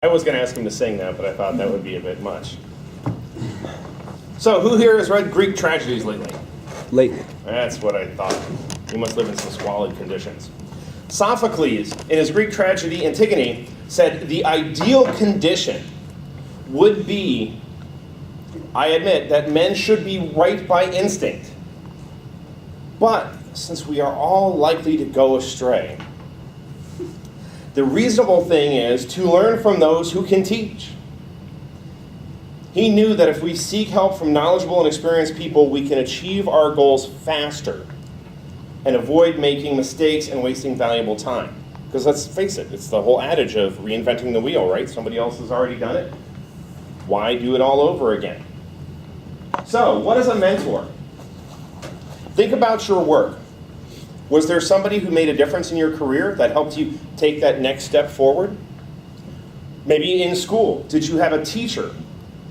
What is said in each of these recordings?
I was going to ask him to sing that, but I thought that would be a bit much. So, who here has read Greek tragedies lately? Lately. That's what I thought. You must live in some squalid conditions. Sophocles, in his Greek tragedy Antigone, said the ideal condition would be, I admit, that men should be right by instinct. But since we are all likely to go astray, the reasonable thing is to learn from those who can teach. He knew that if we seek help from knowledgeable and experienced people, we can achieve our goals faster and avoid making mistakes and wasting valuable time. Because let's face it, it's the whole adage of reinventing the wheel, right? Somebody else has already done it. Why do it all over again? So, what is a mentor? Think about your work. Was there somebody who made a difference in your career that helped you take that next step forward? Maybe in school, did you have a teacher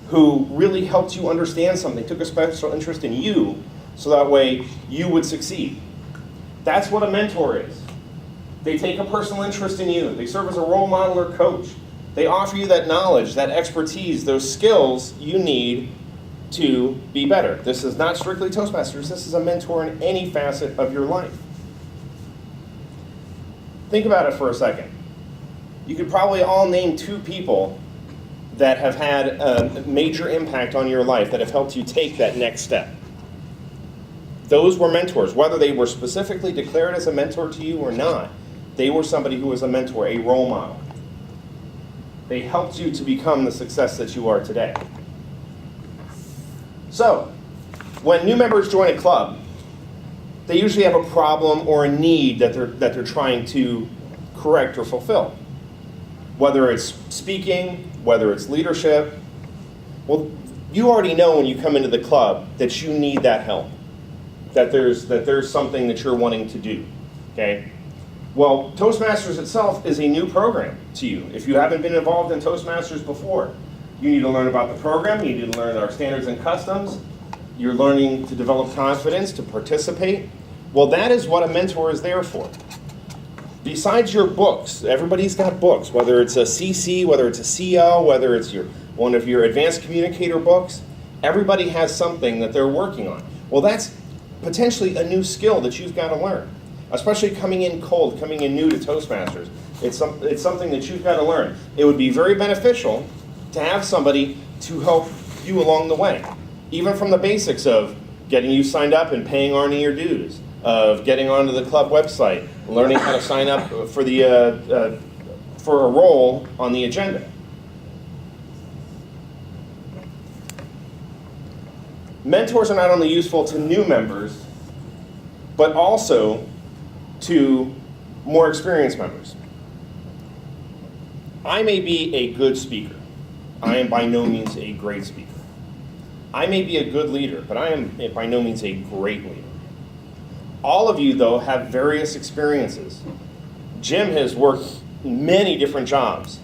who really helped you understand something, took a special interest in you, so that way you would succeed? That's what a mentor is. They take a personal interest in you. They serve as a role model or coach. They offer you that knowledge, that expertise, those skills you need to be better. This is not strictly Toastmasters. This is a mentor in any facet of your life. Think about it for a second. You could probably all name 2 people that have had a major impact on your life, that have helped you take that next step. Those were mentors. Whether they were specifically declared as a mentor to you or not, they were somebody who was a mentor, a role model. They helped you to become the success that you are today. So, when new members join a club, they usually have a problem or a need that they're trying to correct or fulfill. Whether it's speaking, whether it's leadership. Well, you already know when you come into the club that you need that help. That there's something that you're wanting to do, okay? Well, Toastmasters itself is a new program to you. If you haven't been involved in Toastmasters before, you need to learn about the program, you need to learn our standards and customs, you're learning to develop confidence, to participate. Well, that is what a mentor is there for. Besides your books, everybody's got books, whether it's a CC, whether it's a CL, whether it's one of your advanced communicator books, everybody has something that they're working on. Well, that's potentially a new skill that you've got to learn, especially coming in cold, coming in new to Toastmasters. It's something that you've got to learn. It would be very beneficial to have somebody to help you along the way, even from the basics of getting you signed up and paying Arnie your dues, of getting onto the club website, learning how to sign up for a role on the agenda. Mentors are not only useful to new members, but also to more experienced members. I may be a good speaker. I am by no means a great speaker. I may be a good leader, but I am by no means a great leader. All of you, though, have various experiences. Jim has worked many different jobs,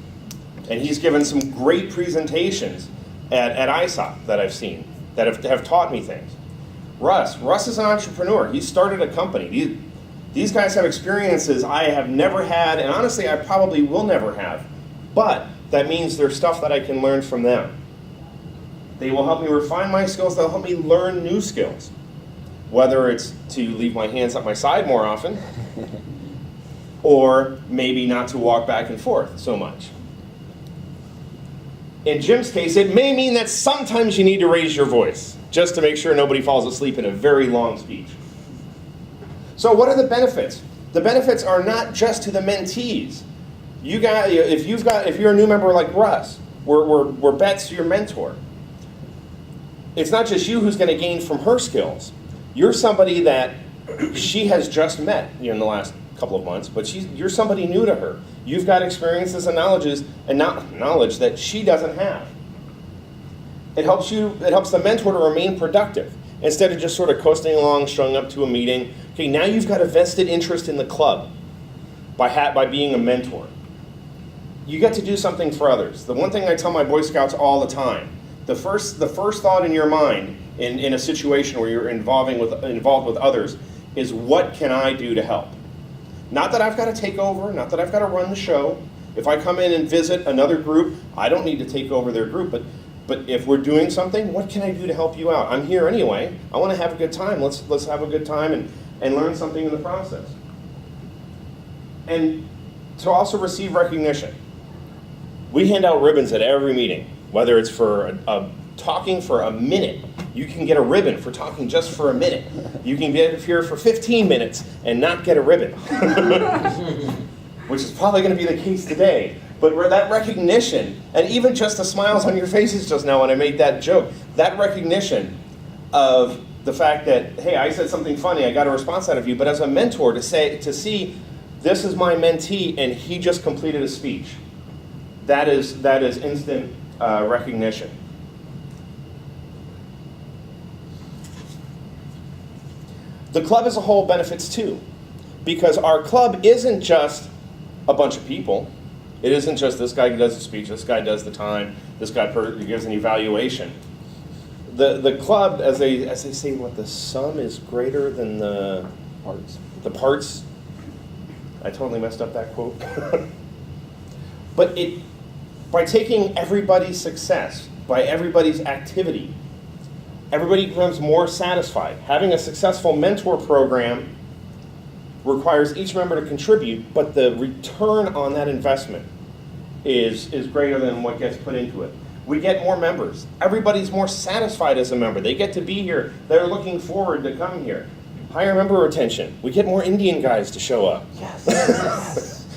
and he's given some great presentations at ISOP that I've seen that have taught me things. Russ is an entrepreneur. He started a company. These guys have experiences I have never had, and honestly, I probably will never have. But that means there's stuff that I can learn from them. They will help me refine my skills. They'll help me learn new skills. Whether it's to leave my hands at my side more often, or maybe not to walk back and forth so much. In Jim's case, it may mean that sometimes you need to raise your voice, just to make sure nobody falls asleep in a very long speech. So what are the benefits? The benefits are not just to the mentees. If you're a new member like Russ, where Bet's your mentor, it's not just you who's going to gain from her skills. You're somebody that she has just met in the last couple of months, but you're somebody new to her. You've got experiences and knowledge that she doesn't have. It helps the mentor to remain productive instead of just sort of coasting along, showing up to a meeting. Okay, now you've got a vested interest in the club by being a mentor. You get to do something for others. The one thing I tell my Boy Scouts all the time, the first thought in your mind in a situation where you're involved with others is, what can I do to help? Not that I've got to take over, not that I've got to run the show, If I come in and visit another group, I don't need to take over their group, but if we're doing something, what can I do to help you out? I'm here anyway. I want to have a good time. Let's have a good time and learn something in the process. And to also receive recognition. We hand out ribbons at every meeting, whether it's for talking for a minute. You can get a ribbon for talking just for a minute. You can get here for 15 minutes and not get a ribbon, which is probably going to be the case today. But that recognition, and even just the smiles on your faces just now when I made that joke, that recognition of the fact that, hey, I said something funny, I got a response out of you, but as a mentor to see, this is my mentee and he just completed a speech. That is instant recognition. The club as a whole benefits too, because our club isn't just a bunch of people. It isn't just this guy does the speech, this guy does the time, this guy gives an evaluation. The club, as they say, what, the sum is greater than the parts. The parts. I totally messed up that quote. But by taking everybody's success, by everybody's activity, everybody becomes more satisfied. Having a successful mentor program requires each member to contribute, but the return on that investment is greater than what gets put into it. We get more members. Everybody's more satisfied as a member. They get to be here. They're looking forward to come here. Higher member retention. We get more Indian guys to show up. Yes.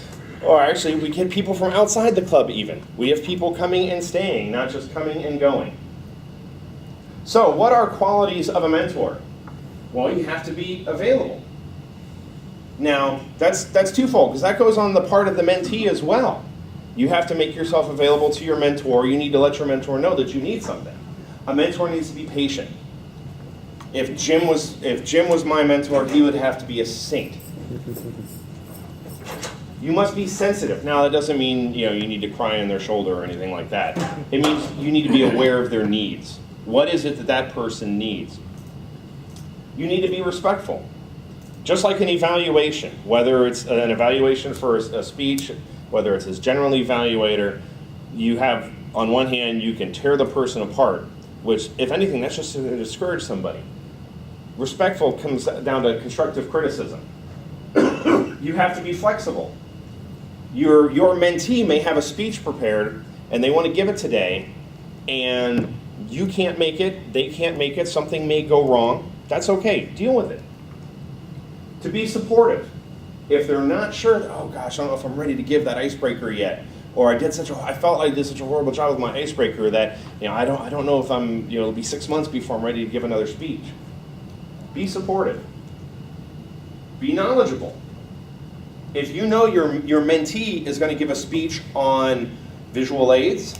Or actually, we get people from outside the club even. We have people coming and staying, not just coming and going. So, what are qualities of a mentor? Well, you have to be available. Now, that's twofold, because that goes on the part of the mentee as well. You have to make yourself available to your mentor. You need to let your mentor know that you need something. A mentor needs to be patient. If Jim was my mentor, he would have to be a saint. You must be sensitive. Now, that doesn't mean you need to cry on their shoulder or anything like that. It means you need to be aware of their needs. What is it that person needs? You need to be respectful. Just like an evaluation, whether it's an evaluation for a speech, whether it's his general evaluator, you have, on one hand, you can tear the person apart, which, if anything, that's just to discourage somebody. Respectful comes down to constructive criticism. You have to be flexible. Your mentee may have a speech prepared, and they want to give it today, and you can't make it, they can't make it, something may go wrong. That's okay, deal with it. To be supportive. If they're not sure, oh gosh, I don't know if I'm ready to give that icebreaker yet, or I felt like I did such a horrible job with my icebreaker that I don't know if I'm it'll be 6 months before I'm ready to give another speech. Be supportive. Be knowledgeable. If you know your mentee is going to give a speech on visual aids,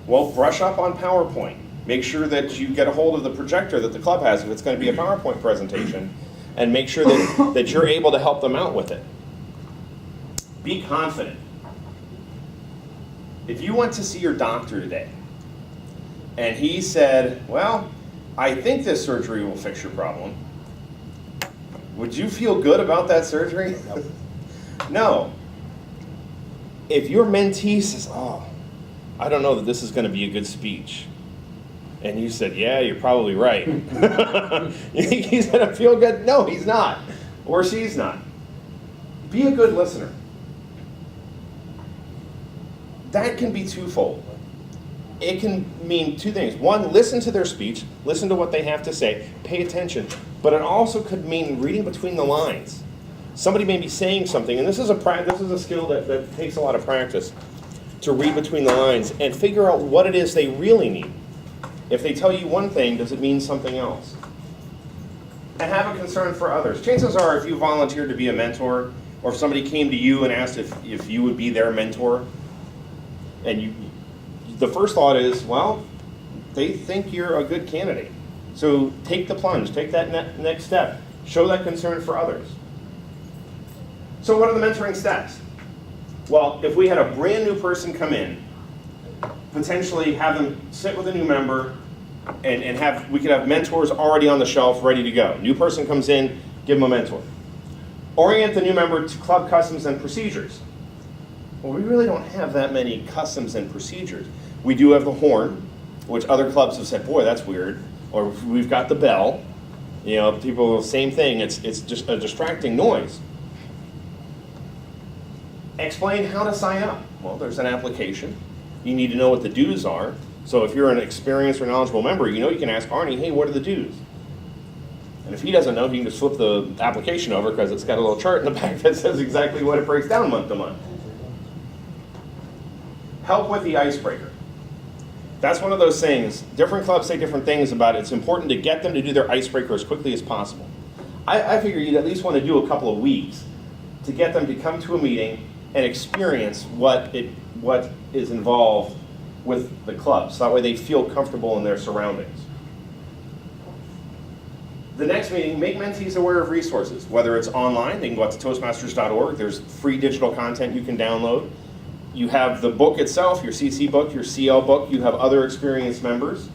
well, brush up on PowerPoint. Make sure that you get a hold of the projector that the club has if it's going to be a PowerPoint presentation, and make sure that you're able to help them out with it. Be confident. If you went to see your doctor today, and he said, well, I think this surgery will fix your problem, would you feel good about that surgery? No. If your mentee says, oh, I don't know that this is going to be a good speech, and you said, yeah, you're probably right. You think he's going to feel good? No, he's not. Or she's not. Be a good listener. That can be twofold. It can mean two things. One, listen to their speech. Listen to what they have to say. Pay attention. But it also could mean reading between the lines. Somebody may be saying something, and this is a skill that takes a lot of practice, to read between the lines and figure out what it is they really need. If they tell you one thing, does it mean something else? And have a concern for others. Chances are, if you volunteered to be a mentor, or if somebody came to you and asked if you would be their mentor, and the first thought is, well, they think you're a good candidate. So take the plunge, take that next step. Show that concern for others. So what are the mentoring steps? Well, if we had a brand new person come in, potentially have them sit with a new member, and we could have mentors already on the shelf ready to go. New person comes in, give them a mentor. Orient the new member to club customs and procedures. Well, we really don't have that many customs and procedures. We do have the horn, which other clubs have said, boy, that's weird. Or we've got the bell. You know, people, same thing, it's just a distracting noise. Explain how to sign up. Well, there's an application. You need to know what the dues are. So if you're an experienced or knowledgeable member, you know you can ask Arnie, hey, what are the dues? And if he doesn't know, he can just flip the application over because it's got a little chart in the back that says exactly what it breaks down month to month. Help with the icebreaker. That's one of those things. Different clubs say different things about it. It's important to get them to do their icebreaker as quickly as possible. I figure you'd at least want to do a couple of weeks to get them to come to a meeting and experience what is involved with the club, so that way they feel comfortable in their surroundings. The next meeting, make mentees aware of resources. Whether it's online, they can go out to Toastmasters.org. There's free digital content you can download. You have the book itself, your CC book, your CL book. You have other experienced members.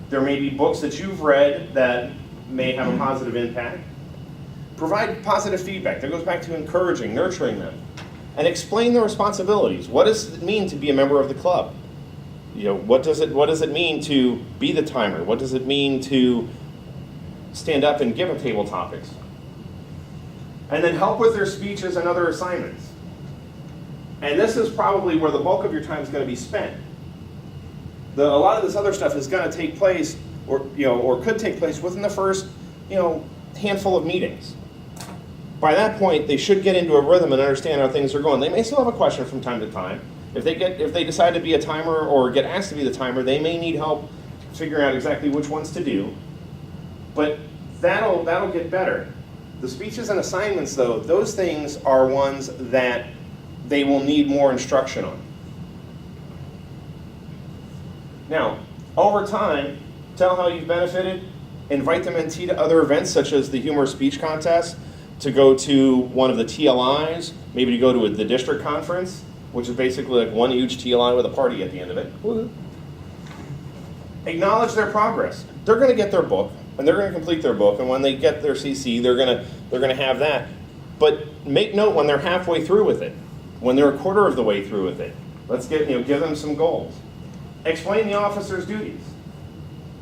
There may be books that you've read that may have a positive impact. Provide positive feedback. That goes back to encouraging, nurturing them. And explain the responsibilities. What does it mean to be a member of the club? You know, what does it mean to be the timer? What does it mean to stand up and give a table topics? And then help with their speeches and other assignments. And this is probably where the bulk of your time is going to be spent. A lot of this other stuff is going to take place, or could take place within the first, handful of meetings. By that point, they should get into a rhythm and understand how things are going. They may still have a question from time to time. If they decide to be a timer or get asked to be the timer, they may need help figuring out exactly which ones to do. But that'll get better. The speeches and assignments, though, those things are ones that they will need more instruction on. Now, over time, tell how you've benefited. Invite the mentee to other events such as the humor speech contest, to go to one of the TLIs, maybe to go to the district conference, which is basically like one huge TLI with a party at the end of it. Woo-hoo. Acknowledge their progress. They're going to get their book, and they're going to complete their book, and when they get their CC, they're going to have that. But make note when they're halfway through with it, when they're a quarter of the way through with it. Let's give them some goals. Explain the officer's duties.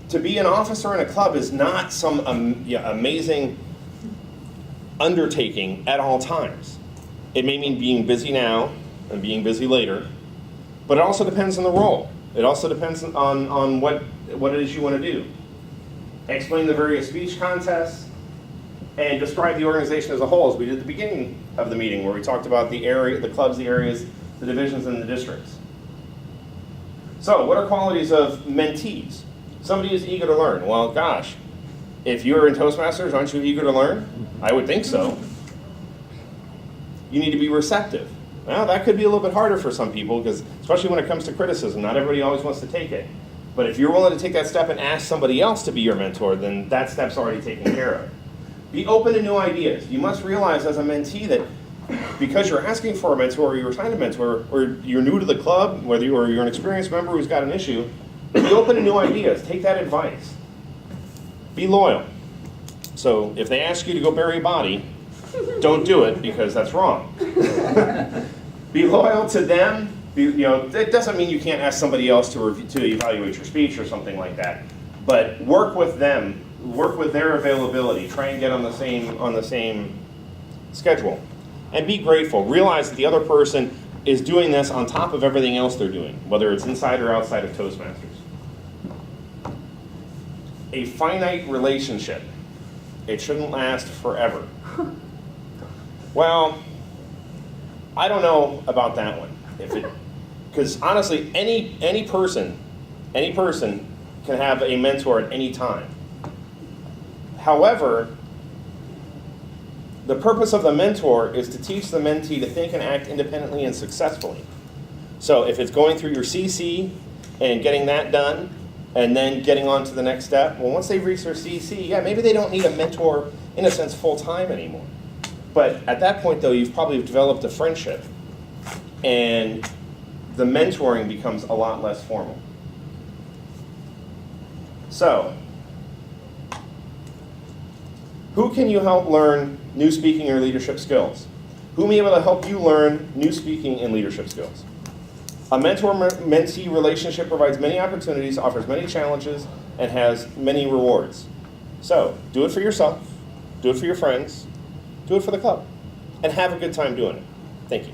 To be an officer in a club is not some amazing undertaking at all times. It may mean being busy now and being busy later, but it also depends on the role. It also depends on what it is you want to do. Explain the various speech contests and describe the organization as a whole, as we did at the beginning of the meeting, where we talked about the area, the clubs, the areas, the divisions, and the districts. So, what are qualities of mentees? Somebody is eager to learn. Well, gosh, if you're in Toastmasters, aren't you eager to learn? I would think so. You need to be receptive. Well, that could be a little bit harder for some people, because especially when it comes to criticism, not everybody always wants to take it. But if you're willing to take that step and ask somebody else to be your mentor, then that step's already taken care of. Be open to new ideas. You must realize as a mentee that because you're asking for a mentor, or you're assigned a mentor, or you're new to the club, whether you're an experienced member who's got an issue, be open to new ideas. Take that advice. Be loyal. So if they ask you to go bury a body, don't do it, because that's wrong. Be loyal to them. It doesn't mean you can't ask somebody else to evaluate your speech or something like that. But work with them. Work with their availability. Try and get on the same schedule. And be grateful. Realize that the other person is doing this on top of everything else they're doing, whether it's inside or outside of Toastmasters. A finite relationship. It shouldn't last forever. Well, I don't know about that one. Because honestly, any person can have a mentor at any time. However, the purpose of the mentor is to teach the mentee to think and act independently and successfully. So if it's going through your CC and getting that done, and then getting on to the next step, well, once they've reached their CC, yeah, maybe they don't need a mentor, in a sense, full-time anymore. But at that point, though, you've probably developed a friendship, and the mentoring becomes a lot less formal. So, who can you help learn new speaking or leadership skills? who may be able to help you learn new speaking and leadership skills. A mentor-mentee relationship provides many opportunities, offers many challenges, and has many rewards. So, do it for yourself, do it for your friends, do it for the club, and have a good time doing it. Thank you.